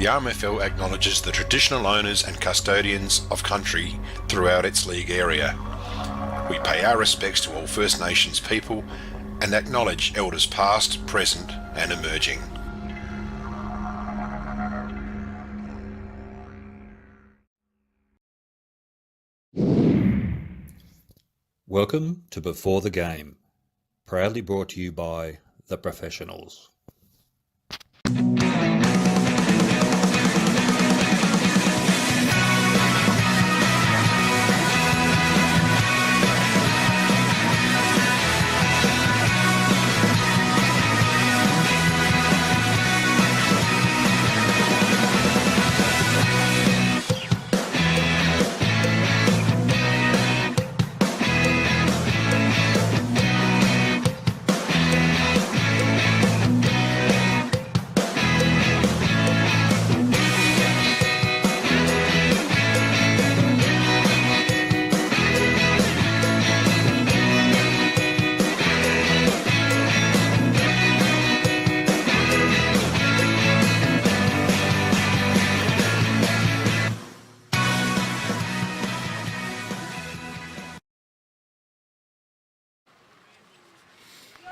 The RMFL acknowledges the traditional owners and custodians of country throughout its league area. We pay our respects to all First Nations people and acknowledge elders past, present and emerging. Welcome to Before the Game, proudly brought to you by The Professionals.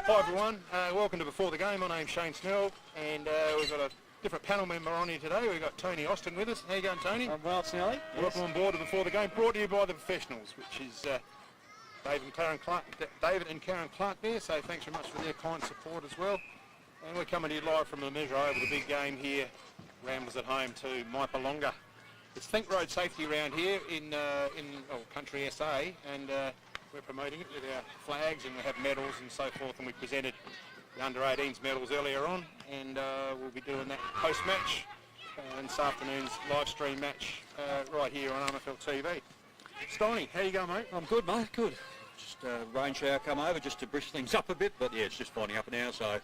Hi everyone, welcome to Before the Game. My name's Shane Snell and we've got a different panel member on here today. We've got Tony Austin with us. How you going, Tony? I'm well, Snelly. Welcome on board to Before the Game, brought to you by The Professionals, which is David and Karen Clark there, so thanks very much for their kind support as well. And we're coming to you live from the Measure over the big game here, Ramblers at home to Maipalonga. It's Think Road Safety around here in Country SA, and we're promoting it with our flags, and we have medals and so forth, and we presented the under-18s medals earlier on, and we'll be doing that post-match and this afternoon's live stream match right here on RMFLTV. Steiny, how you going, mate? I'm good, mate, good. Just rain shower come over just to brisk things up a bit, but yeah, it's just finding up now, so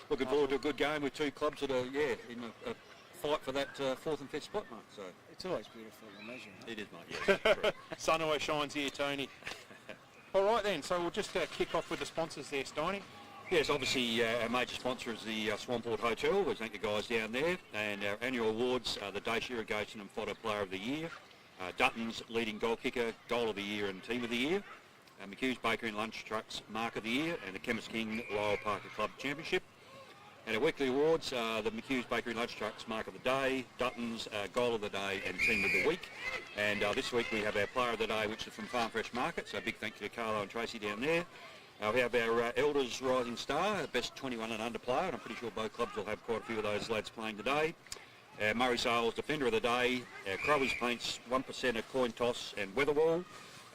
looking forward to a good game with two clubs that are, in a fight for that fourth and fifth spot, mate. So it's always beautiful in the Measure, mate. It is, mate, yes. True. Sun always shines here, Tony. All right then, so we'll just kick off with the sponsors there, Steiny. Yes, obviously our major sponsor is the Swamport Hotel. We thank the guys down there. And our annual awards are the Dace Irrigation and Fodder Player of the Year, Dutton's Leading Goal Kicker, Goal of the Year and Team of the Year, McHugh's Bakery and Lunch Trucks Mark of the Year, and the Chemist King Royal Parker Club Championship. And our weekly awards are the McHugh's Bakery Lunch Trucks Mark of the Day, Dutton's Goal of the Day and Team of the Week. And this week we have our Player of the Day, which is from Farm Fresh Market, so big thank you to Carlo and Tracy down there. We have our Elders Rising Star, best 21 and under player, and I'm pretty sure both clubs will have quite a few of those lads playing today. Murray Sales Defender of the Day, our Crowies Paints 1% of Coin Toss and Weatherwall,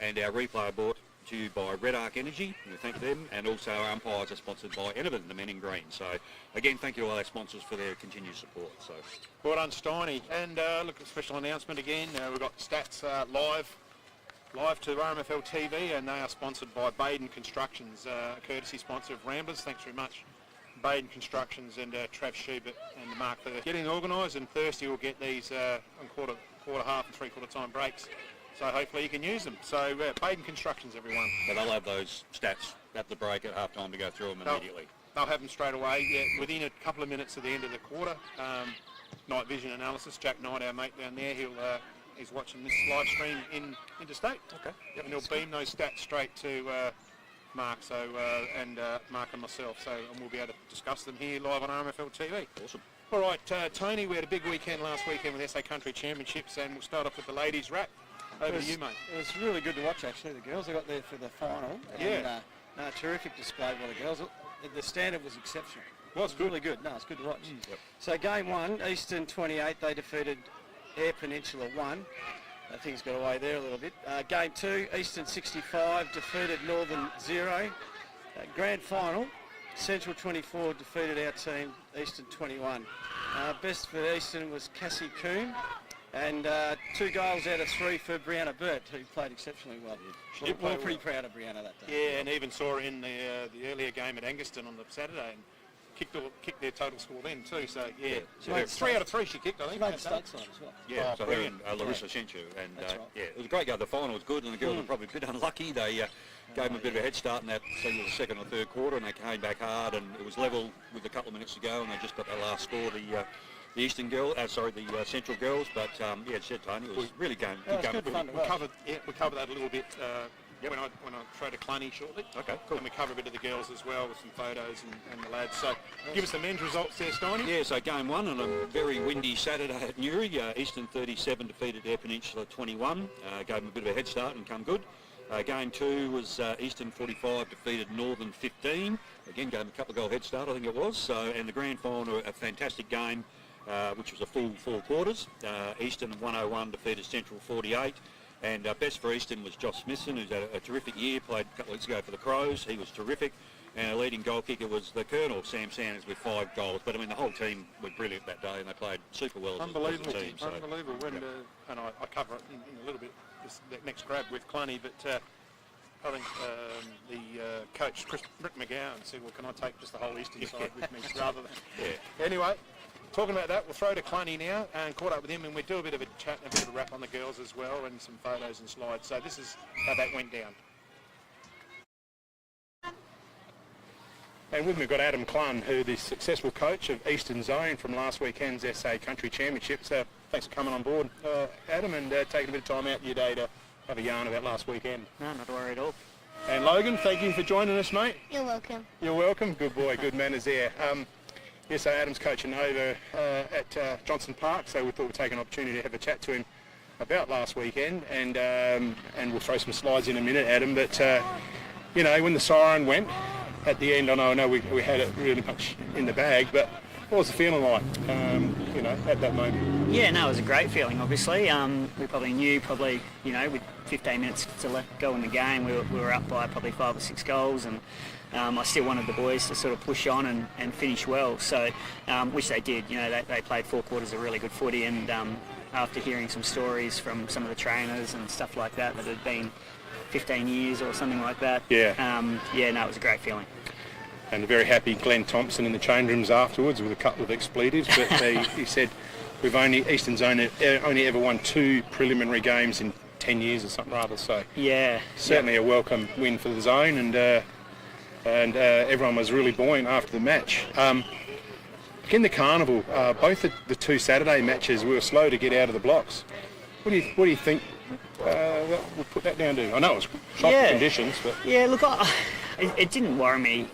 and our replay brought to you by Red Arc Energy, we thank them, and also our umpires are sponsored by Enervin, the men in green. So again, thank you to all our sponsors for their continued support. So well done, Steiny. And look, a special announcement again, we've got stats live to RMFL TV, and they are sponsored by Baden Constructions, courtesy sponsor of Ramblers. Thanks very much, Baden Constructions and Trav Schubert and Mark for getting organised, and Thursday we'll get these on quarter, half and three-quarter time breaks. So hopefully you can use them. So Baden Constructions, everyone. But they'll have those stats at the break at half time to go through them immediately. They'll have them straight away, yeah, within a couple of minutes of the end of the quarter. Night vision analysis, Jack Knight, our mate down there, he's watching this live stream interstate. Okay. Yep, and he'll beam those stats straight to Mark, and Mark and myself, and we'll be able to discuss them here live on RMFL TV. Awesome. All right, Tony, we had a big weekend last weekend with SA Country Championships, and we'll start off with the ladies' wrap. Over to you, mate. It was really good to watch, actually. The girls, I got there for the final. Yeah. And, terrific display by the girls. The standard was exceptional. Well, it's good. Really good. No, it's good to watch. Yep. So game one, Eastern 28, they defeated Eyre Peninsula 1. Things got away there a little bit. Game two, Eastern 65 defeated Northern 0. Grand final, Central 24 defeated our team, Eastern 21. Best for Eastern was Cassie Coon. And 2 goals out of 3 for Brianna Burt, who played exceptionally well. She We're pretty proud of Brianna that day. Yeah, and even saw her in the earlier game at Angaston on the Saturday, and kicked their total score then too. So yeah, made 3 out of 3 she kicked, I think. She made state side as well. Yeah, so brilliant. her and Larissa sent you, and That's right. yeah, it was a great go. The final was good, and the girls were probably a bit unlucky. They gave them a bit of a head start in that second or third quarter, and they came back hard, and it was level with a couple of minutes to go, and they just got that last score. the Eastern girls, the Central girls, but yeah, as said Tony, it was really good Good game. fun. We covered that a little bit when I throw to Cluny shortly. Okay, cool. And we cover a bit of the girls as well with some photos and the lads. So give us the men's results there, Steiny. Yeah, so game one on a very windy Saturday at Newry, Eastern 37 defeated Eyre Peninsula 21, gave them a bit of a head start and come good. Game two was Eastern 45 defeated Northern 15, again gave them a couple of goal head start I think it was, and the grand final a fantastic game which was a full 4 quarters. Eastern 101 defeated Central 48. And best for Eastern was Josh Smithson, who's had a terrific year, played a couple of weeks ago for the Crows. He was terrific. And our leading goal kicker was the Colonel, Sam Sanders, with 5 goals. But I mean, the whole team were brilliant that day and they played super well as a team. So. Unbelievable. And I cover it in a little bit, that next grab with Cluny, but I think the coach, Rick McGowan, said, well, can I take just the whole Eastern side with me rather than... Yeah. Anyway, talking about that, we'll throw to Cluny now and caught up with him, and we'll do a bit of a chat and a bit of a wrap on the girls as well, and some photos and slides. So this is how that went down. And with me we've got Adam Clun, who the successful coach of Eastern Zone from last weekend's SA Country Championship. So thanks for coming on board, Adam, and taking a bit of time out of your day to have a yarn about last weekend. No, not to worry at all. And Logan, thank you for joining us, mate. You're welcome. You're welcome. Good boy, good manners there. Yes, so Adam's coaching over at Johnson Park, so we thought we'd take an opportunity to have a chat to him about last weekend, and we'll throw some slides in a minute, Adam. But you know, when the siren went at the end, I know we had it really much in the bag, but what was the feeling like, you know, at that moment? Yeah, no, it was a great feeling, obviously. We probably knew, you know, with 15 minutes to go in the game, we were up by probably 5 or 6 goals, and I still wanted the boys to sort of push on and finish well, so which they did. You know, they played 4 quarters of really good footy, and after hearing some stories from some of the trainers and stuff like that had been 15 years or something like that, yeah, no, it was a great feeling. And a very happy Glenn Thompson in the change rooms afterwards with a couple of expletives, but he said, Eastern Zone only ever won 2 preliminary games in 10 years or something rather, so yeah, certainly a welcome win for the zone, and everyone was really buoyant after the match. In the carnival, both the 2 Saturday matches, we were slow to get out of the blocks. What do you think we'll put that down to? I know it was shocking conditions, but yeah, look, it didn't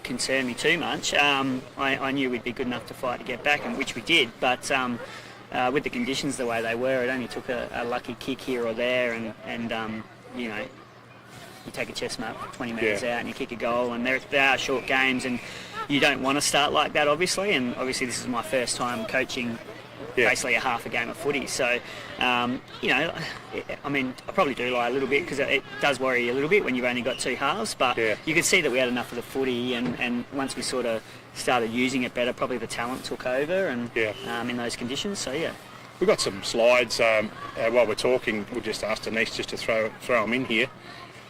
concern me too much. I knew we'd be good enough to fight to get back, and which we did, but with the conditions the way they were, it only took a lucky kick here or there, and you know, you take a chest mark 20 metres out and you kick a goal, and there are short games, and you don't want to start like that, obviously, and obviously this is my first time coaching basically a half a game of footy, so you know, I mean, I probably do lie a little bit because it does worry you a little bit when you've only got 2 halves, but you could see that we had enough of the footy, and once we sort of started using it better, probably the talent took over, and in those conditions, so yeah. We've got some slides while we're talking. We'll just ask Denise just to throw them in here,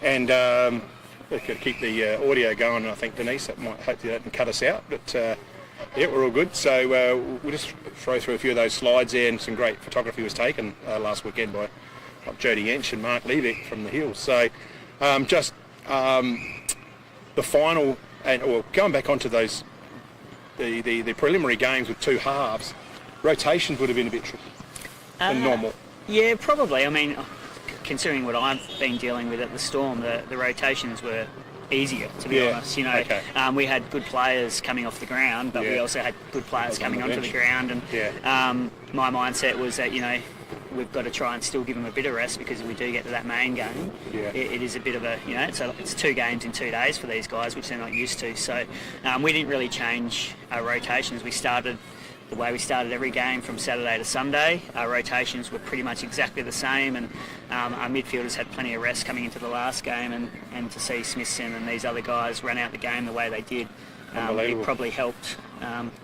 and we could keep the audio going, and I think Denise, that might hopefully that can cut us out, but yeah, we're all good. So we'll just throw through a few of those slides there, and some great photography was taken last weekend by Jody Yench and Mark Levick from the Hills. So just the final, or going back onto those, the preliminary games with 2 halves, rotations would have been a bit tricky than normal. Yeah, probably. I mean, considering what I've been dealing with at the Storm, the rotations were easier, to be honest. You know, we had good players coming off the ground, but we also had good players coming onto the ground, and my mindset was that, you know, we've got to try and still give them a bit of rest, because if we do get to that main game, it is a bit of a, you know, it's 2 games in 2 days for these guys, which they're not used to. So we didn't really change our rotations. We started the way we started every game from Saturday to Sunday. Our rotations were pretty much exactly the same, and our midfielders had plenty of rest coming into the last game, and to see Smithson and these other guys run out the game the way they did, it probably helped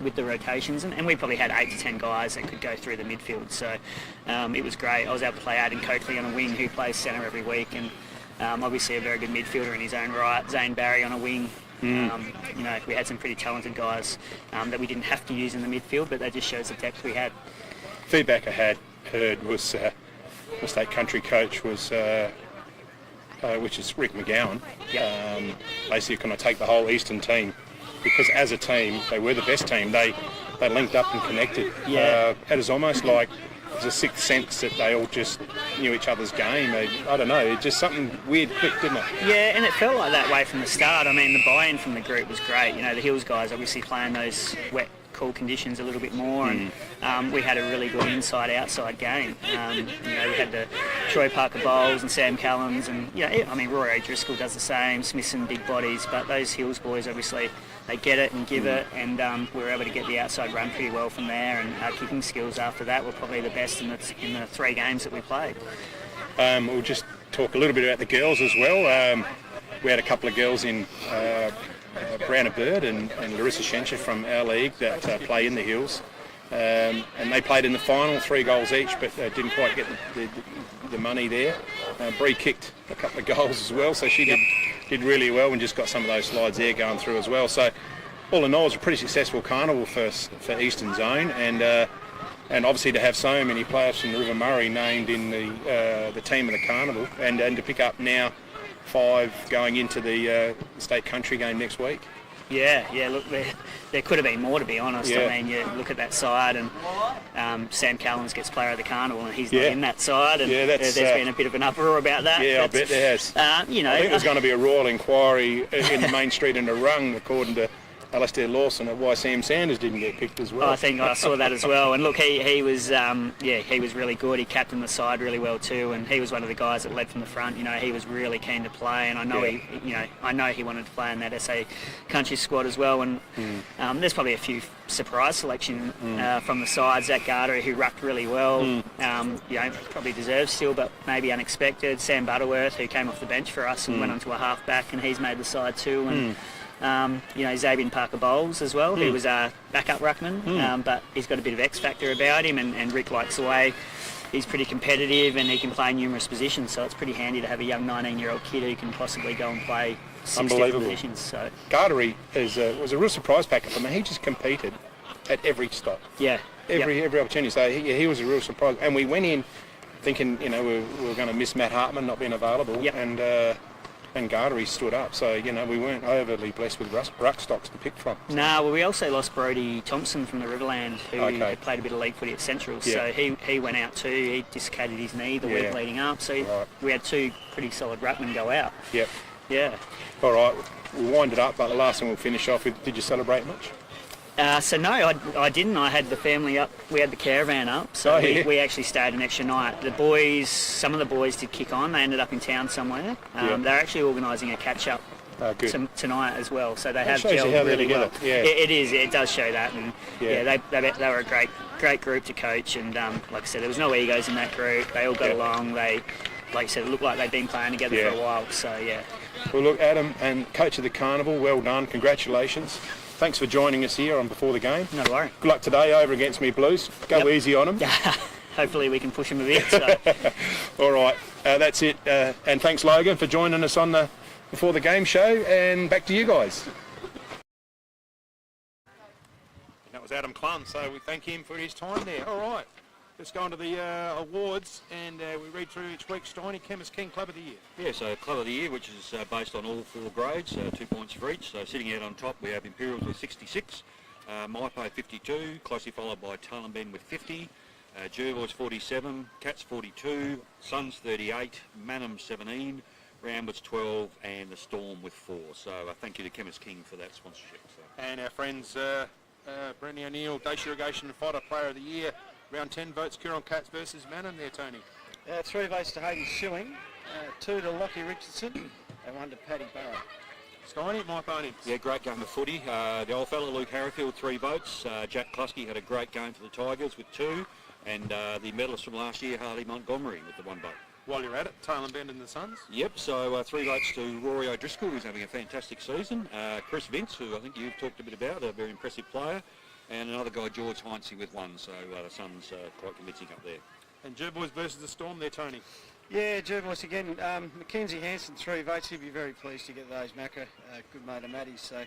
with the rotations, and we probably had 8 to 10 guys that could go through the midfield, so it was great. I was able to play Aidan Coakley on a wing, who plays centre every week, and obviously a very good midfielder in his own right. Zane Barry on a wing. You know, we had some pretty talented guys that we didn't have to use in the midfield, but that just shows the depth we had. Feedback I had heard was the state country coach was, which is Rick McGowan, basically going to take the whole Eastern team, because as a team they were the best team. They they linked up and connected. Yeah. It was almost like it was a sixth sense that they all just knew each other's game. I don't know, it just something weird clicked, didn't it? Yeah, and it felt like that way from the start. I mean, the buy-in from the group was great. You know, the Hills guys obviously playing those wet, cool conditions a little bit more, and we had a really good inside-outside game. You know, we had the Troy Parker Bowles and Sam Callums, and I mean, Rory O'Driscoll does the same, Smithson, big bodies, but those Hills boys obviously they get it and give it, and we were able to get the outside run pretty well from there, and our kicking skills after that were probably the best in the 3 games that we played. We'll just talk a little bit about the girls as well. We had a couple of girls in Brianna Bird and Larissa Schenscher from our league that play in the Hills, and they played in the final, 3 goals each, but didn't quite get the money there. Bree kicked a couple of goals as well, so she did really well and just got some of those slides there going through as well. So all in all, it was a pretty successful carnival for Eastern Zone, and obviously to have so many players from the River Murray named in the team of the carnival, and to pick up now 5 going into the state country game next week. Yeah, look, there could have been more, to be honest. Yeah. I mean, you look at that side, and Sam Callums gets player of the carnival, and he's not in that side, and there's been a bit of an uproar about that. Yeah, I bet there has. You know, I think there's going to be a royal inquiry in the main street in Narung, according to Alastair Lawson, of why Sam Sanders didn't get picked as well. I think I saw that as well. And look, he was he was really good. He captained the side really well too, and he was one of the guys that led from the front. You know, he was really keen to play, and I know he wanted to play in that SA country squad as well. And there's probably a few surprise selection from the side. Zach Garter, who rucked really well, probably deserves still, but maybe unexpected. Sam Butterworth, who came off the bench for us and went onto a half back, and he's made the side too. And Xavier Parker Bowles as well, who was a backup ruckman, but he's got a bit of X factor about him, and Rick likes the way he's pretty competitive and he can play numerous positions, so it's pretty handy to have a young 19-year-old kid who can possibly go and play 6 different positions. So Gartery was a real surprise packet for me. He just competed at every stop. Yeah. Every opportunity. So he was a real surprise, and we went in thinking we were going to miss Matt Hartman not being available, and Gartery stood up, so we weren't overly blessed with ruck stocks to pick from. No, well, we also lost Brodie Thompson from the Riverland, who had played a bit of league footy at Central, so he went out too. He dislocated his knee the week leading up, so we had 2 pretty solid ruckmen go out. Yep. Yeah. All right, we'll wind it up, but the last thing we'll finish off with, did you celebrate much? So no, I didn't. I had the family up. We had the caravan up, so we actually stayed an extra night. Some of the boys did kick on. They ended up in town somewhere. They're actually organising a catch-up tonight as well, so they have gelled really well. Yeah. It is. It does show that, and they were a great group to coach. And like I said, there was no egos in that group. They all got along. They, like I said, it looked like they'd been playing together for a while. So yeah. Well, look, Adam and coach of the carnival, well done. Congratulations. Thanks for joining us here on Before the Game. No worry. Good luck today over against me Blues. Go easy on them. Hopefully we can push them a bit. So. All right, that's it. And thanks, Logan, for joining us on the Before the Game show. And back to you guys. That was Adam Clun, so we thank him for his time there. All right, let's go on to the awards, and we read through each week. Steiny, Chemist King Club of the Year. Yeah, so Club of the Year, which is based on all 4 grades, 2 points for each. So sitting out on top, we have Imperials with 66, Maipo 52, closely followed by Tullumben with 50, Jervois 47, Cats 42, Suns 38, Manham 17, Ramblers 12, and the Storm with 4. So thank you to Chemist King for that sponsorship. So. And our friends Brendan O'Neill, Dacia Irrigation and Fodder Player of the Year. Round 10 votes, Kieran Cats versus Manham there, Tony. 3 votes to Hayden Schilling, 2 to Lockie Richardson, and 1 to Paddy Barrow. Steiny, my opponents. Yeah, great game of footy. The old fella, Luke Harrifield, 3 votes. Jack Klusky had a great game for the Tigers with 2. And the medalist from last year, Harley Montgomery, with the 1 vote. While you're at it, Taylor Bend and the Suns. Yep, so 3 votes to Rory O'Driscoll, who's having a fantastic season. Chris Vince, who I think you've talked a bit about, a very impressive player. And another guy, George Heinze, with 1. So the Suns quite convincing up there. And Jervois versus the Storm there, Tony. Yeah, Jervois again. Mackenzie Hanson, 3 votes. He'd be very pleased to get those, Macca. Good mate of Matty's. So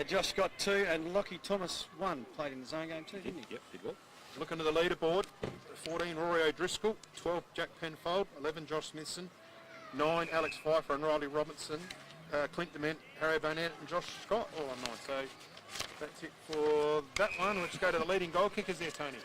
Josh Scott, 2, and Lockie Thomas, 1. Played in the zone game too, didn't he? Yep, did well. Looking to the leaderboard, 14 Rory O'Driscoll, 12 Jack Penfold, 11 Josh Smithson, 9 Alex Pfeiffer and Riley Robinson, Clint Dement, Harry Barnett and Josh Scott all on 9. So That's it for that one. We'll just go to the leading goal kickers there, Tony.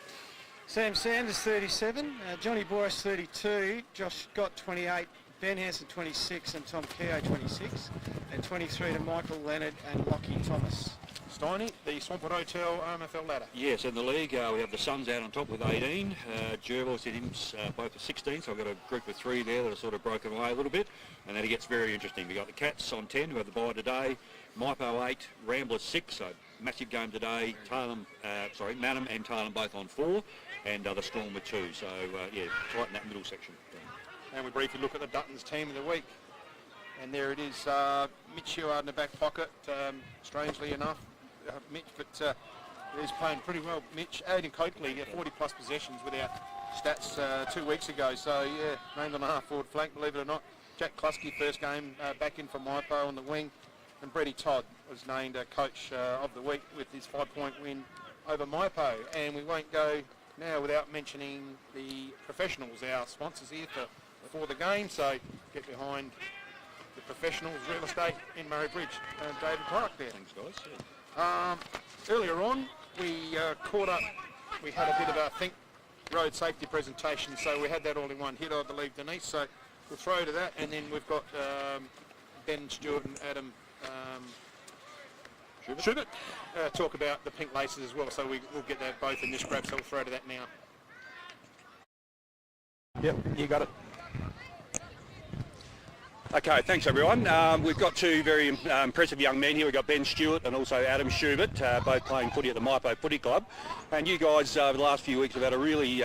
Sam Sanders 37, Johnny Boris 32, Josh Scott 28, Ben Hansen 26 and Tom Keogh 26, and 23 to Michael Leonard and Lockie Thomas. Steiny, the Swampwood Hotel RMFL ladder. Yes, in the league we have the Suns out on top with 18. Gervais and him's both at 16, so I've got a group of 3 there that are sort of broken away a little bit. And then it gets very interesting. We've got the Cats on 10, who have the bye today. Maipo 8, Ramblers 6, so massive game today. Manham and Tailem both on 4, and the Storm with 2. So, yeah, tighten that middle section. And we briefly look at the Duttons team of the week. And there it is, Mitch Heward in the back pocket, strangely enough. Mitch, but he's playing pretty well. Mitch, Aidan Coakley, 40 plus possessions without stats 2 weeks ago. So yeah, named on the half forward flank, believe it or not. Jack Klusky, first game back in for Maipo on the wing. And Brady Todd was named coach of the week with his 5-point win over Maipo. And we won't go now without mentioning the professionals, our sponsors here for the game. So get behind the professionals real estate in Murray Bridge. David Clark there. Thanks, guys. Yeah. Earlier on, we caught up. We had a bit of a think road safety presentation, so we had that all in one hit, I believe, Denise. So we'll throw to that, and then we've got Ben Stewart and Adam Schubert talk about the pink laces as well. So we'll get that both in this grab. So we'll throw to that now. Yep, you got it. Okay, thanks everyone. We've got 2 very impressive young men here. We've got Ben Stewart and also Adam Schubert, both playing footy at the Maipo Footy Club. And you guys over the last few weeks have had a really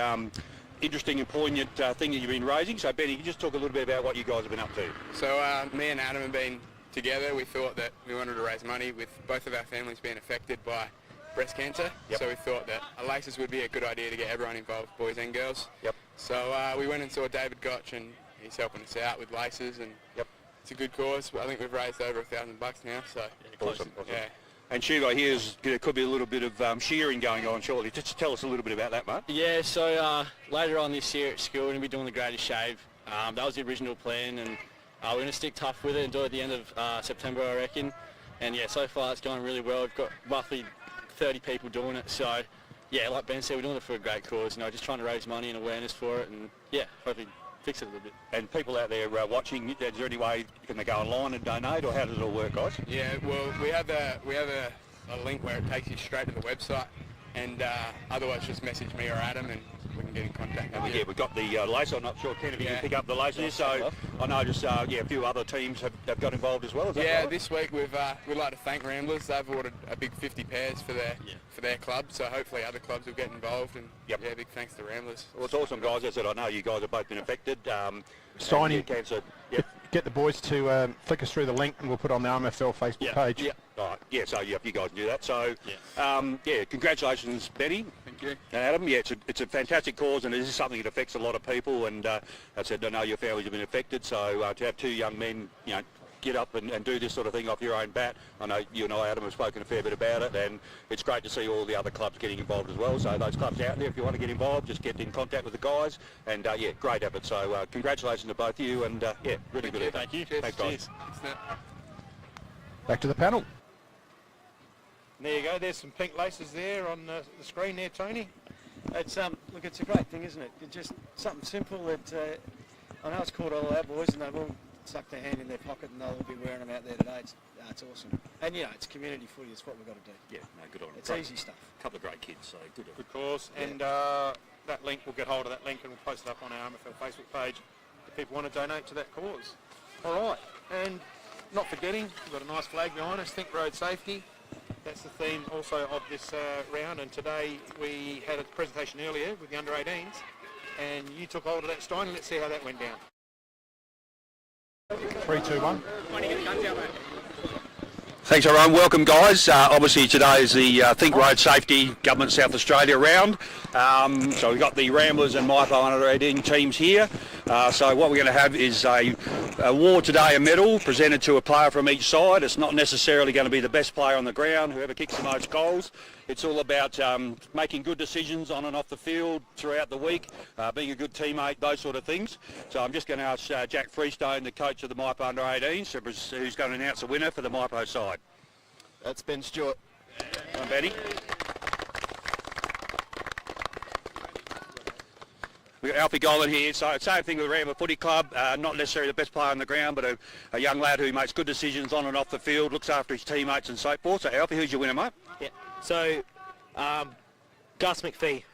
interesting and poignant thing that you've been raising. So Benny, can you just talk a little bit about what you guys have been up to? So me and Adam have been together. We thought that we wanted to raise money with both of our families being affected by breast cancer. Yep. So we thought that a laces would be a good idea to get everyone involved, boys and girls. Yep. So we went and saw David Gotch, and he's helping us out with laces, and yep. It's a good cause. I think we've raised over $1,000 now. So Awesome. Yeah. And Shugo, there could be a little bit of shearing going on shortly. Just tell us a little bit about that, mate. Yeah, so later on this year at school, we're going to be doing the greatest shave. That was the original plan, and we're going to stick tough with it and do it at the end of September, I reckon. And yeah, so far it's going really well. We've got roughly 30 people doing it. So yeah, like Ben said, we're doing it for a great cause. Just trying to raise money and awareness for it, and yeah, hopefully fix it a little bit. And people out there watching, is there any way can they go online and donate, or how does it all work, guys? Yeah, well, we have a link where it takes you straight to the website, and otherwise just message me or Adam and we can get in contact. And yeah, we've got the lace. I'm not sure, Ken, if you can pick up the laces. So I know just a few other teams have got involved as well. Is that right? This week we'd like to thank Ramblers. They've ordered a big 50 pairs for their club, so hopefully other clubs will get involved. And big thanks to Ramblers. Well, it's awesome, guys. As I said, I know you guys have both been affected. Steiny, cancer. Yep. get the boys to flick us through the link, and we'll put it on the RMFL Facebook page. Yeah. Right. Yeah. So you guys can do that. So congratulations, Benny. Thank you. And Adam, it's a fantastic cause, and it is something that affects a lot of people. And I said, I know your families have been affected, so to have 2 young men, get up and do this sort of thing off your own bat. I know you and I, Adam, have spoken a fair bit about it, and it's great to see all the other clubs getting involved as well. So those clubs out there, if you want to get involved, just get in contact with the guys. And great effort. So congratulations to both of you, and really good effort. Thank you. Thanks, guys. Back to the panel. There you go. There's some pink laces there on the screen there, Tony. It's look, it's a great thing, isn't it? It's just something simple that I know it's called all our boys, and they've all stuck their hand in their pocket, and they'll be wearing them out there today. It's awesome, and it's community footy. It's what we've got to do. Yeah, no, good on them. It's easy stuff. A couple of great kids, so good. Good cause, and that link, we'll get hold of that link and we'll post it up on our RMFL Facebook page if people want to donate to that cause. All right, and not forgetting, we've got a nice flag behind us. Think road safety. That's the theme also of this round, and today we had a presentation earlier with the under-18s, and you took hold of that, Stein. Let's see how that went down. 3, 2, 1. Thanks everyone, welcome guys. Obviously today is the Think Road Safety Government South Australia round. So we've got the Ramblers and Maipo under 18 teams here. So what we're going to have is a award today, a medal presented to a player from each side. It's not necessarily going to be the best player on the ground, whoever kicks the most goals. It's all about making good decisions on and off the field throughout the week, being a good teammate, those sort of things. So I'm just going to ask Jack Freestone, the coach of the Maipo under 18s, who's going to announce the winner for the Maipo side. That's Ben Stewart. Come on, Betty. We've got Alfie Golan here, so same thing with Rambler Footy Club, not necessarily the best player on the ground, but a young lad who makes good decisions on and off the field, looks after his teammates and so forth. So Alfie, who's your winner, mate? Yeah. So, Gus McPhee.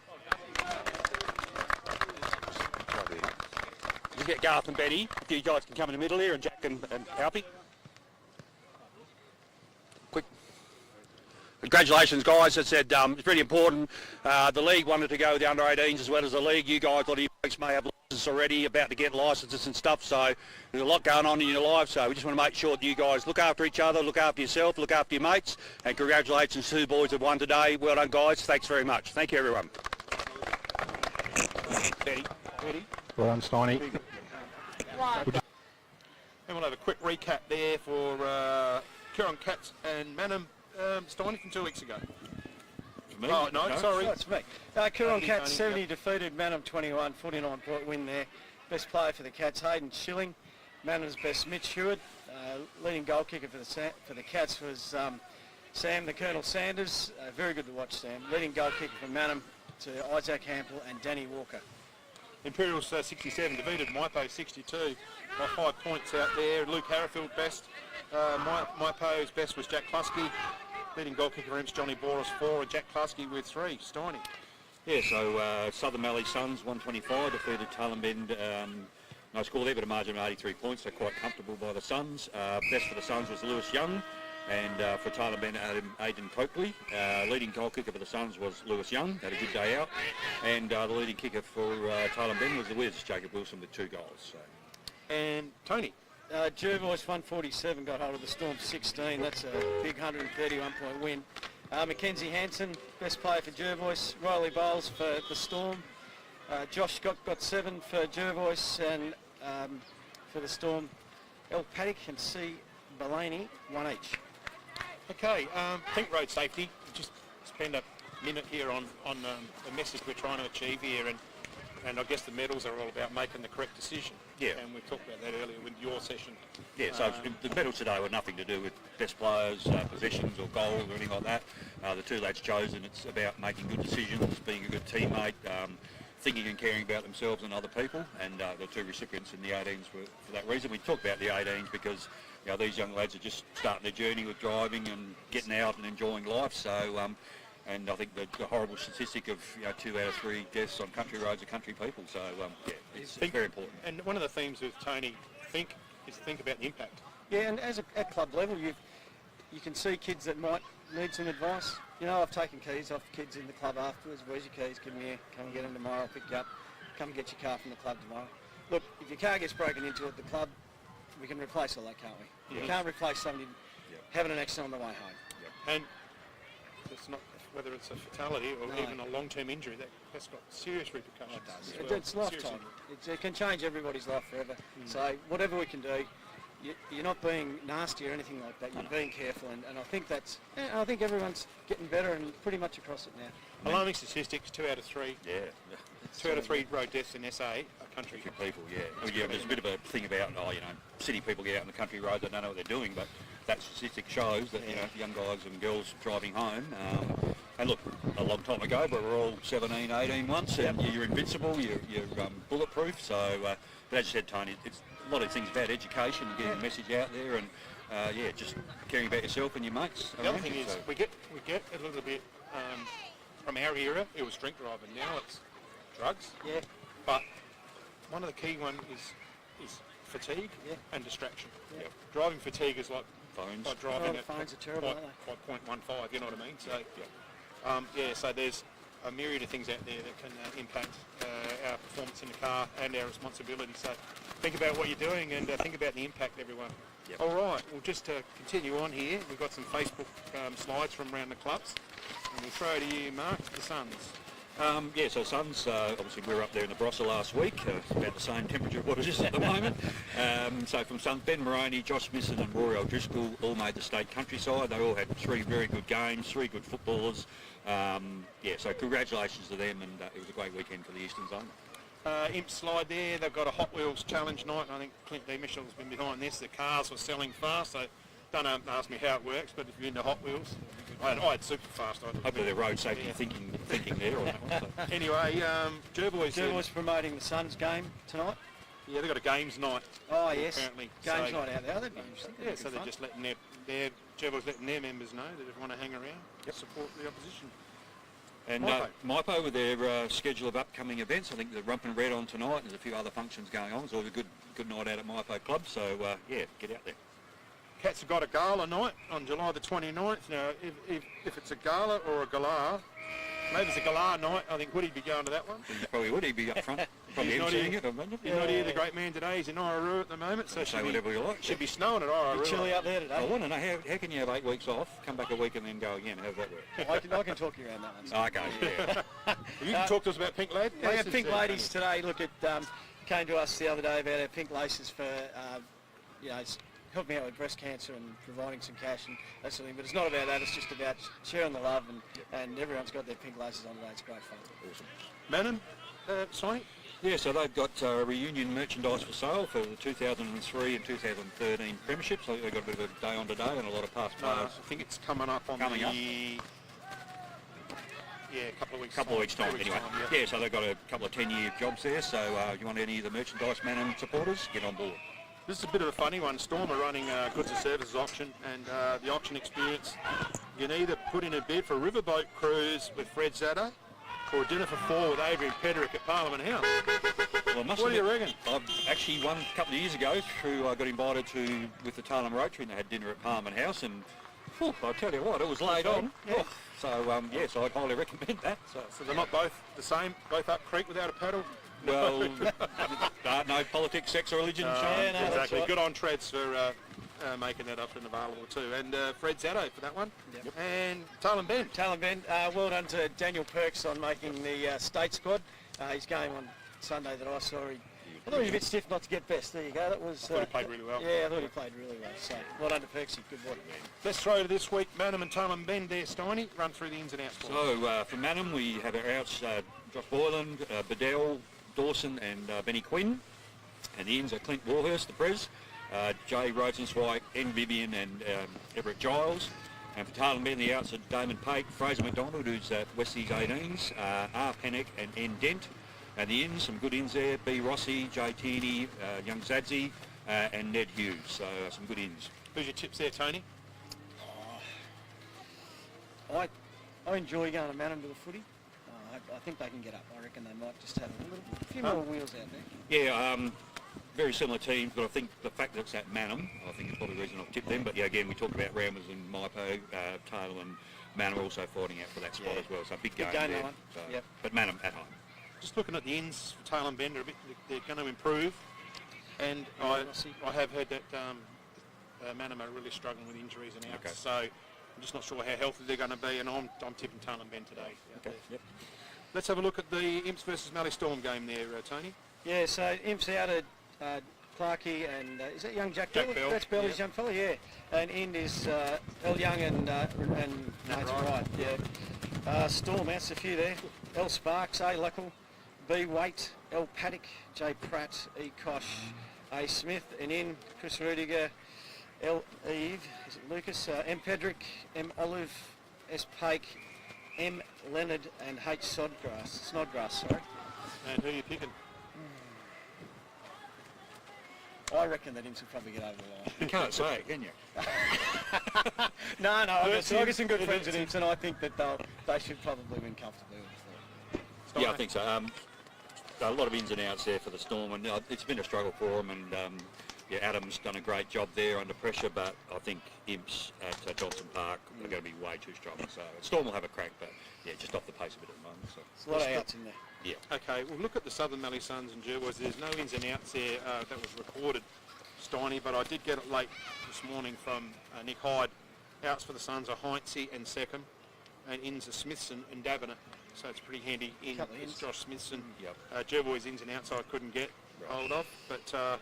You get Garth and Betty. You guys can come in the middle here, and Jack and Alfie. Quick. Congratulations, guys. As I said, it's really important. The league wanted to go with the under-18s as well as the league. You guys, a lot of you folks may have licenses already, about to get licenses and stuff, so there's a lot going on in your life, so we just want to make sure that you guys look after each other, look after yourself, look after your mates, and congratulations to the boys that won today. Well done, guys. Thanks very much. Thank you, everyone. Betty. Well done, Steiny. And we'll have a quick recap there for Kieran Cats and Manham Steiny from 2 weeks ago. Me? Oh, no, sorry. That's me. Kieran Cats 70 defeated Manham 21, 49-point win there. Best player for the Cats, Hayden Schilling. Manham's best, Mitch Hewitt. Leading goal kicker for the Cats was Sam, the Colonel Sanders. Very good to watch, Sam. Leading goal kicker for Manham to Isaac Hampel and Danny Walker. Imperials 67 defeated Maipo 62 by 5 points out there. Luke Harrifield best. Maipo's best was Jack Klusky. Leading goal kicker for Imps Johnny Boris 4 and Jack Klusky with 3. Steiny. Yeah, so Southern Valley Suns 125 defeated Tailem Bend. No score there, but a margin of 83 points, so quite comfortable by the Suns. Best for the Suns was Lewis Young, and for Tailem Bend, Aidan Coakley. Leading goal kicker for the Suns was Lewis Young, had a good day out, and the leading kicker for Tailem Bend was the Wiz, Jacob Wilson, with 2 goals. So. And Tony. Jervois 147 got hold of the Storm 16. That's a big 131-point win. Mackenzie Hansen, best player for Jervois. Riley Bowles for the Storm. Josh Scott got 7 for Jervois, and for the Storm, El Paddock and C. Bellany 1 each. Okay, think road safety. Just spend a minute here on the message we're trying to achieve here, and I guess the medals are all about making the correct decision. Yeah. And we talked about that earlier with your session. Yeah, so the medals today were nothing to do with best players, possessions or goals or anything like that. The 2 lads chosen, it's about making good decisions, being a good teammate, thinking and caring about themselves and other people, and the 2 recipients in the 18s for that reason. We talk about the 18s because these young lads are just starting their journey with driving and getting out and enjoying life, so and I think the horrible statistic of 2 out of 3 deaths on country roads are country people. So yeah, it's very important. And one of the themes with Tony is think about the impact. Yeah, and at club level, you can see kids that might need some advice. I've taken keys off kids in the club afterwards. Where's your keys? Give them here. Come and get them tomorrow. I'll pick you up. Come and get your car from the club tomorrow. Look, if your car gets broken into at the club, we can replace all that, can't we? Yeah. You can't replace somebody having an accident on the way home. Yeah. And it's not whether it's a fatality or even a long-term injury, that's got serious repercussions. It does. It's lifetime. It can change everybody's life forever. So whatever we can do, you're not being nasty or anything like that. You're being careful, and I think I think everyone's getting better and pretty much across it now. Alarming statistics: 2 out of 3. Yeah. 2 out of 3 road deaths in SA are country people. Yeah. Well, yeah. There's a bit of a thing about city people get out on the country roads. They don't know what they're doing, but that statistic shows that young guys and girls driving home. And look, a long time ago, but we're all 17, 18 once, and you're invincible, you're bulletproof. So, but as you said, Tony, it's a lot of things about education, getting the message out there, and just caring about yourself and your mates. The other thing is we get a little bit from our era. It was drink driving. Now it's drugs. Yeah. But one of the key ones is fatigue and distraction. Yeah. Driving fatigue is like phones. By driving at phones are terrible, aren't by 0.15. You know what I mean? So so there's a myriad of things out there that can impact our performance in the car and our responsibility. So think about what you're doing and think about the impact, everyone. Yep. All right, well, just to continue on here, we've got some Facebook slides from around the clubs, and we'll throw to you, Mark, the Suns. So Suns, obviously we were up there in the Barossa last week, about the same temperature of what it is at the moment. So from Suns, Ben Moroney, Josh Misson and Rory O'Driscoll all made the state countryside. They all had 3 very good games, 3 good footballers. So congratulations to them, and it was a great weekend for the Eastern Zone. Imp slide there, they've got a Hot Wheels challenge night, and I think Clint D. Mitchell's been behind this. The cars were selling fast, so don't ask me how it works, but if you're into Hot Wheels, I had super fast. Hopefully they're road safety thinking there on that one. So. Anyway, Jerboys. Jerboys promoting the Suns game tonight. Yeah, they've got a games night. Oh yes, apparently. games night out there. That'd be interesting. Yeah, so they're just letting their Jerboys letting their members know that if they want to hang around, support the opposition. And MIPO with their schedule of upcoming events, I think the Rump and Red on tonight, there's a few other functions going on. It's always a good night out at MIPO Club, so yeah, get out there. Cats have got a gala night on July the 29th. Now, if it's a gala or a gala, maybe it's a gala night, I think Woody'd be going to that one. He probably would, he'd be up front. Probably He's not emceeing here. it, I imagine. He's not here, the great man today. He's in Oraroo at the moment, so Say whatever you like. Should be snowing at Oraroo. Chilly up there today. I want to know, how can you have 8 weeks off, come back a week and then go again? How's that work? I can talk you around that one. So. Okay, yeah. You can talk to us about Pink Lady. Yeah, Pink Ladies today. Look, it came to us the other day about our pink laces for, helping out with breast cancer and providing some cash and that sort of thing. But it's not about that. It's just about sharing the love and everyone's got their pink laces on today. It's great fun. Awesome. Manon, Sonny? Yeah, so they've got reunion merchandise for sale for the 2003 and 2013 premierships. So they've got a bit of a day on today and a lot of past players. I think it's coming up on Yeah, a couple of weeks time. Anyway. Yeah, so they've got a couple of 10-year jobs there. So you want any of the merchandise Manon supporters, get on board. This is a bit of a funny one. Storm are running a goods and services auction, and the auction experience, you can either put in a bid for a riverboat cruise with Fred Zaddo or a dinner for 4 with Adrian Pederick at Parliament House. Well, what do you reckon? I've actually won a couple of years ago I got invited to with the Talam Rotary, and they had dinner at Parliament House, and I'll tell you what, it was laid on. Yeah. So so I'd highly recommend that. So they're not both the same, both up creek without a paddle? Well, no politics, sex or religion, Sean. Yeah, no, exactly. right. Good on Treads for making that up and available too. And Fred Zaddo for that one. Yep. And Talon Ben. Talon Ben, well done to Daniel Perks on making the state squad. His game on Sunday that I saw, I thought he was a bit stiff not to get best. There you go. That was. I thought he played really well. Yeah, I thought he played really well. So well done to Perksy. Good boy. Let's throw to this week, Manham and Talon Ben there, Steiny. Run through the ins and outs for us. So for Manham, we have our outs Josh Boyland, Bedell, Dawson and Benny Quinn. And the ins are Clint Warhurst, the Prez, Jay Rosenzweig, N. Vivian and Everett Giles. And for Talon Ben, the outs are Damon Pate, Fraser McDonald, who's at Westies 18s, R. Pennick and N. Dent. And the ins, some good ins there, B. Rossi, J. Tierney, Young Zadzi and Ned Hughes. So some good ins. Who's your tips there, Tony? I enjoy going to Manham to the footy. I think they can get up. I reckon they might just have a few more wheels out there. Yeah, very similar teams, but I think the fact that it's at Manham, I think is probably the reason I've tipped them. But yeah, again, we talked about Ramblers and MIPO, Taylor and Manham are also fighting out for that spot as well. So big game there. So, yep. But Manham at home. Just looking at the ins for Talon Ben, they're going to improve. And I have heard that Manham are really struggling with injuries and outs. Okay. So I'm just not sure how healthy they're going to be, and I'm tipping Talon Ben today. Okay. Yep. Let's have a look at the Imps versus Mallee Storm game there, Tony. Yeah, so Imps out at Clarkey and is that young Jack Bell? That's Bell's young fella, yeah. And in is L Young and Nathan Wright. Yeah. Storm outs a few there. L Sparks, A Luckle, B Waite, L Paddock, J Pratt, E Kosh, A Smith, and in Chris Rudiger, L Eve, is it Lucas, M Pedrick, M Olive, S Pake, M Leonard and H Snodgrass, sorry. And who are you picking? I reckon that Imps will probably get over the line. You can't say it, can you? No, I've got some good friends at Imps, and I think that they should probably win comfortably. Yeah, I think so. A lot of ins and outs there for the Storm, and it's been a struggle for them. And Adam's done a great job there under pressure, but I think Imps at Johnson Park are going to be way too strong. So Storm will have a crack, but yeah, just off the pace a bit at the moment. So there's a lot of outs in there. Yeah. Okay, well look at the Southern Mallee Suns and Jerboys. There's no ins and outs there that was recorded, Steiny, but I did get it late this morning from Nick Hyde. Outs for the Suns are Heinze and Seckham, and ins are Smithson and Davenant. So it's pretty handy. It's Josh Smithson. Yep. Jerboys ins and outs I couldn't get hold of, but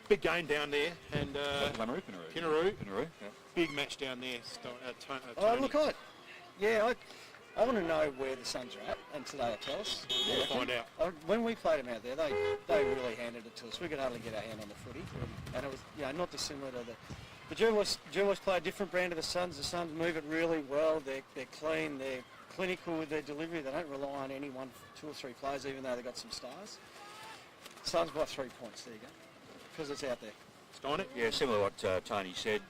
big game down there. And Pinnaroo. Yeah. Big match down there. Tony. Oh, look, I want to know where the Suns are at, and today will tell us. We'll find out. When we played them out there, they really handed it to us. We could hardly get our hand on the footy, and it was not dissimilar to The Journalists play a different brand of the Suns. The Suns move it really well. They're clean. They're clinical with their delivery. They don't rely on any one, 2 or 3 players, even though they've got some stars. Suns by 3 points. There you go. Because it's out there. Steiner? Yeah, similar to what Tony said.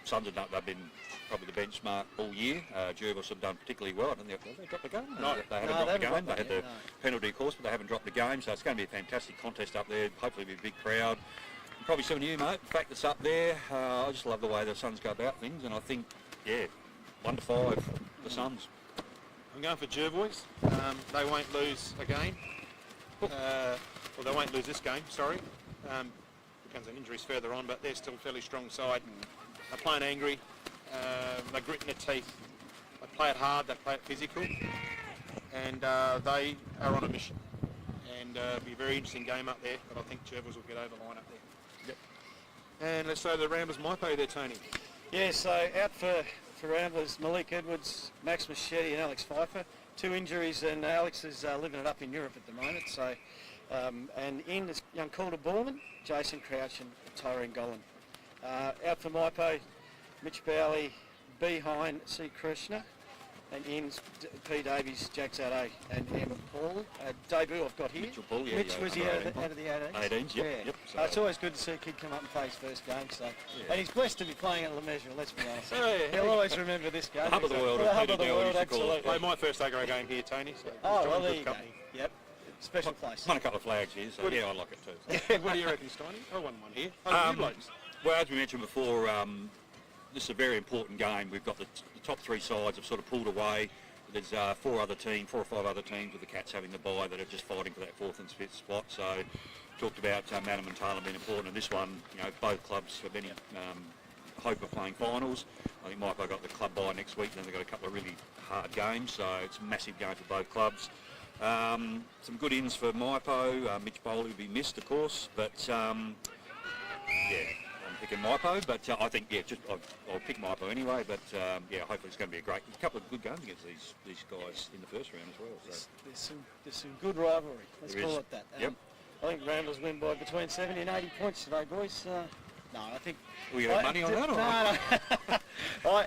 Suns they've been probably the benchmark all year. Jervis have done particularly well. I don't think they dropped the game. No, they haven't dropped the game. They had the penalty, of course, but they haven't dropped the game. So it's going to be a fantastic contest up there. Hopefully, it'll be a big crowd. Probably some of you, mate. The fact that's up there, I just love the way the Suns go about things, and I think, 1-5, the Suns. I'm going for Jervois. They won't lose a game. Well, they won't lose this game, sorry. Becomes an injuries further on, but they're still a fairly strong side. They're playing angry. They're gritting their teeth. They play it hard, they play it physical. And they are on a mission. And it'll be a very interesting game up there, but I think Jervois will get over the line up there. Yep. And let's say the Ramblers Maipo there, Tony. Yeah, so out for Ramblers, Malik Edwards, Max Machete and Alex Pfeiffer. 2 injuries, and Alex is living it up in Europe at the moment. So, and in is young Calder Borman, Jason Crouch and Tyrone Golan. Out for Maipo, Mitch Bowley, Behind, C. Krishna, and in P. Davies, Jack Zade and Emma Paul. Debut I've got here. Mitchell Paul, yeah. Mitch was here out of the 18s. 18s, yep. Yeah. Yep. So it's always good to see a kid come up and play his first game. So, and he's blessed to be playing at La Measure, let's be honest. He'll always remember this game. The hub of the world. The hub of the world, absolutely. Played my first A-grade game here, Tony. So well, there you go. Yep. Special place. Won a couple of flags here, so I like it too. What do you reckon, Steiny? I won one here. Well, as we mentioned before, this is a very important game. We've got the top 3 sides have sort of pulled away. There's 4 or 5 other teams with the Cats having the bye that are just fighting for that 4th and 5th spot. So talked about Madam and Taylor being important, and this one, both clubs have any hope of playing finals. I think Maipo got the club bye next week, and then they've got a couple of really hard games, so it's a massive game for both clubs. Some good ins for Maipo. Mitch Bowley will be missed, of course, but I'm picking Maipo. But I think I'll pick Maipo anyway. But hopefully it's going to be a couple of good games against these guys in the first round as well. So. There's some good rivalry. Let's call it that. Yep. I think Ramblers win by between 70 and 80 points today, boys. No, I think. Will you have money on that? Or? No.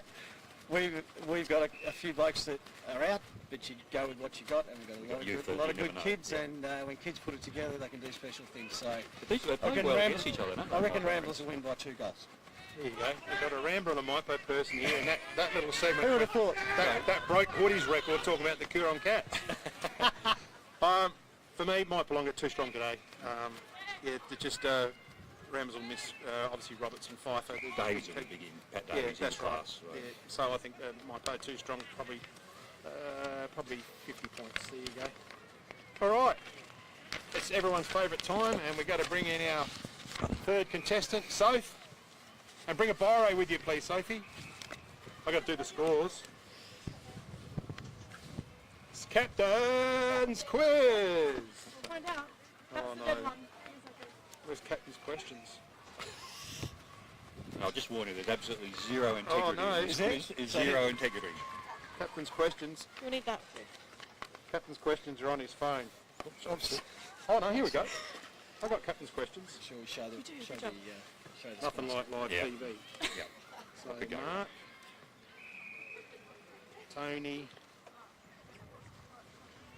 We've got a few blokes that are out, but you go with what you got, and we've got a lot of good kids, and when kids put it together, they can do special things. So they play well against each other, I reckon Ramblers will win by 2 goals. There you go. We've got a Rambler and a Maipo person here, and that little segment. Who would have thought? That broke Woody's record talking about the Coorong Cats. For me, Maipo will get too strong today. Ramblers will miss, obviously, Roberts and Pfeiffer. Davies will be big in. Pat Davies in class. Right. Yeah, so I think Maipo too strong, probably 50 points. There you go. All right. It's everyone's favourite time, and we've got to bring in our 3rd contestant, Soph. And bring a biro with you, please, Sophie. I've got to do the scores. It's Captain's Quiz. We'll find out. That's no. the deadline. Where's Captain's Questions? I'll just warn you, there's absolutely zero integrity. Oh, no. Is zero integrity. Captain's Questions. We'll need that. Captain's Questions are on his phone. Oops. Oh, no, here we go. I've got Captain's Questions. Shall we show the Nothing like live TV. Yep. So, Mark, Tony,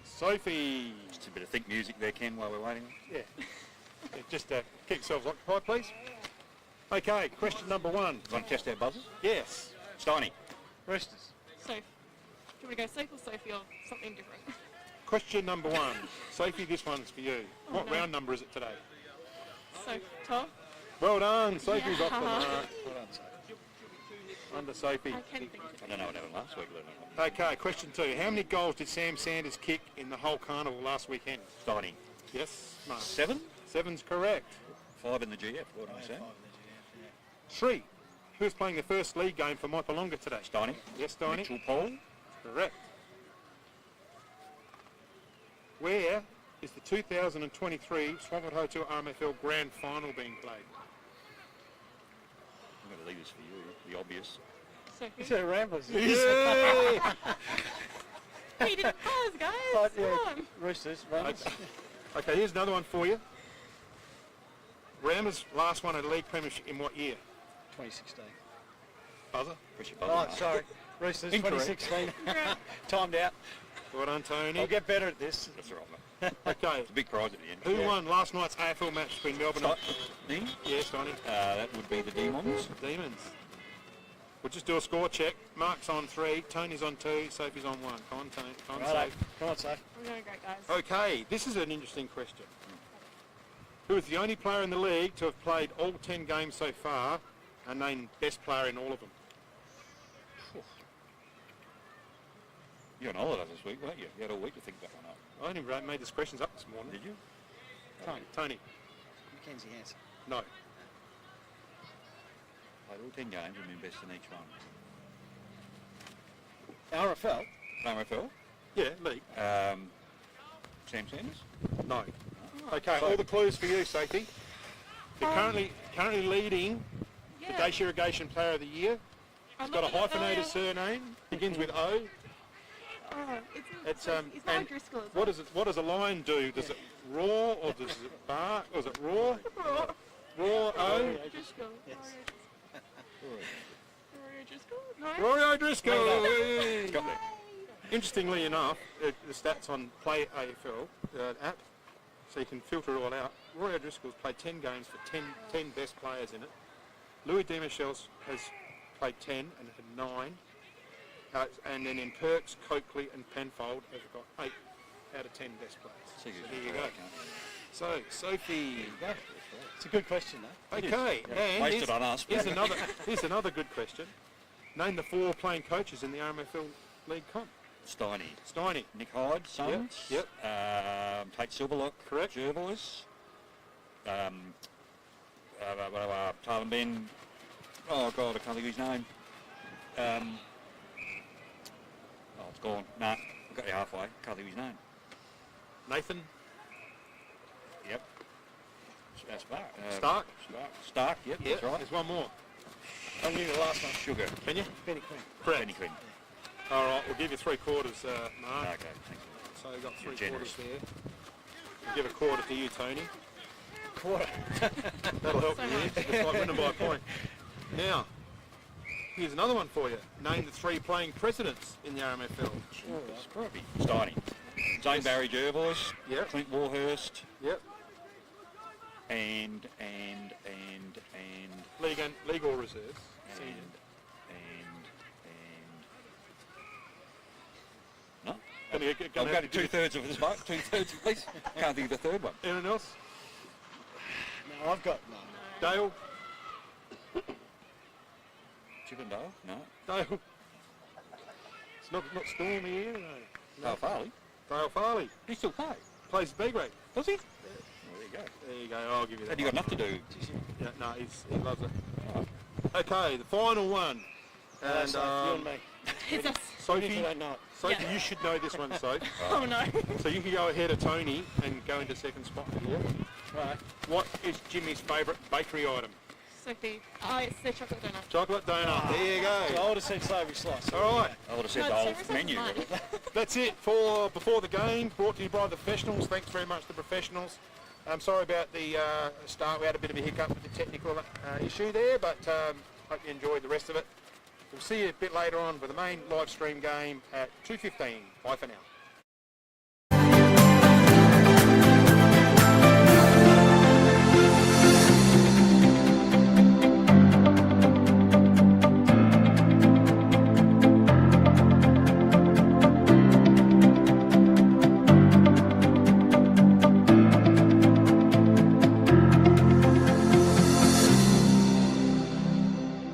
Sophie. Just a bit of think music there, Ken, while we're waiting. Yeah. Just keep yourselves occupied, please. Okay, question number 1. Want to test our buzzers? Yes. Steiny. Roosters. Soph. Do you want to go Soph or Sophie or something different? Question number 1. Sophie, this one's for you. What round number is it today? Soph. 12. Well done. Sophie's off the mark. Well done, Sophie. Under Sophie. I can think of I don't know what happened last week. Okay, question 2. How many goals did Sam Sanders kick in the whole carnival last weekend? Steiny. Yes, Mark. 7? 7's correct. 5 in the GF. What did I say? 3. Who's playing the first league game for Maipalonga today? Steiny. Yes, Steiny. Mitchell Paul. Correct. Where is the 2023 Swafford Hotel RMFL Grand Final being played? I'm going to leave this for you, the obvious. Sophie. It's a Ramblers. Yeah! He didn't pause, guys. Oh, Come yeah. on. Roosters. Ramblers. Okay, here's another one for you. Ramblers last won a league premiership in what year? 2016. Buzzer. Push your Oh, button, mate. sorry. Roosters, Incorrect. 2016. Timed out. Well done, Tony. I'll get better at this. That's all right, mate. Okay. It's a big prize at the end. Who won last night's AFL match between Melbourne and... Me? Yes, Tony. That would be the Demons. Demons. We'll just do a score check. Mark's on 3, Tony's on 2, Sophie's on 1. Come on, Tony. Come on, Righto. Sophie. Come on, Soph. We're doing great, guys. Okay, this is an interesting question. Who is the only player in the league to have played all 10 games so far and named best player in all of them? You're on holidays this week, weren't you? You had all week to think that one up. I only made these questions up this morning. Did you? Tony. Mackenzie Hanson. No. Played all 10 games and been best in each one. RFL. RMFL? Yeah, league. Sam Sanders? No. Okay, all the clues for you, Sophie. You're currently leading the Dacia Irrigation Player of the Year. He's got a hyphenated surname, begins with O. It's and not Driscoll, is it? what does a lion do? Does it roar or does it bark? Or does it roar? Roar, O. Driscoll. Yes. Rory Driscoll? No? Rory O'Driscoll! Got that. Interestingly enough, the stats on Play AFL app, so you can filter it all out. Rory O'Driscoll's played 10 games for 10 best players in it. Louis Deschamps has played 10 and had 9. And then in Perks, Coakley and Penfold have got 8 out of 10 best players. So there you go. So, Sophie. It's a good question, though. Okay, and Wasted on us. here's another good question. Name the 4 playing coaches in the RMFL League comp. Steiny. Nick Hyde, Sons. Yep. Tate Silverlock. Correct. Jervois. Tyler Ben. Oh, God, I can't think of his name. It's gone. Nah, I got you halfway. Can't think of his name. Nathan. Yep. Stark. Yep, that's right. There's one more. I'll give you the last one. Sugar. Can you? Benny Quinn. Correct. Benny Quinn. All right, we'll give you 3 quarters, Mark. Okay, thank you. So we've got 3 You're quarters there. We'll give a quarter to you, Tony. Quarter. That'll help So you. much. It's like winning by a point. Now, here's another one for you. Name the 3 playing presidents in the RMFL. Probably. Steiny. Zane Barry Jervois. Yep. Clint Warhurst. Yep. And League or reserves. no. Gonna I've got 2/3 of this, mate. 2/3 of this. Can't think of the third one. Anyone else? No, I've got none. Dale? Chippendale? No. Dale? It's not stormy here, no. Dale Farley? Dale Farley. He still plays. Plays B grade. Does he? Well, there you go. There you go, I'll give you that. Had you got enough to do? Yeah, no, he loves it. Okay, the final one. And you and me. It's us. Sophie, You don't know it. Sophie, you should know this one, Sophie. Oh no. So you can go ahead of Tony and go into second spot here. Right. What is Jimmy's favourite bakery item? Sophie. Oh, it's the chocolate donut. Chocolate donut. There you go. So I would have said Savory Slice. All right. I would have said No, the whole it's menu. mine. That's it for Before the Game, brought to you by the Professionals. Thanks very much to the Professionals. I'm sorry about the start. We had a bit of a hiccup with the technical issue there, but hope you enjoyed the rest of it. We'll see you a bit later on with the main live stream game at 2:15. Bye for now.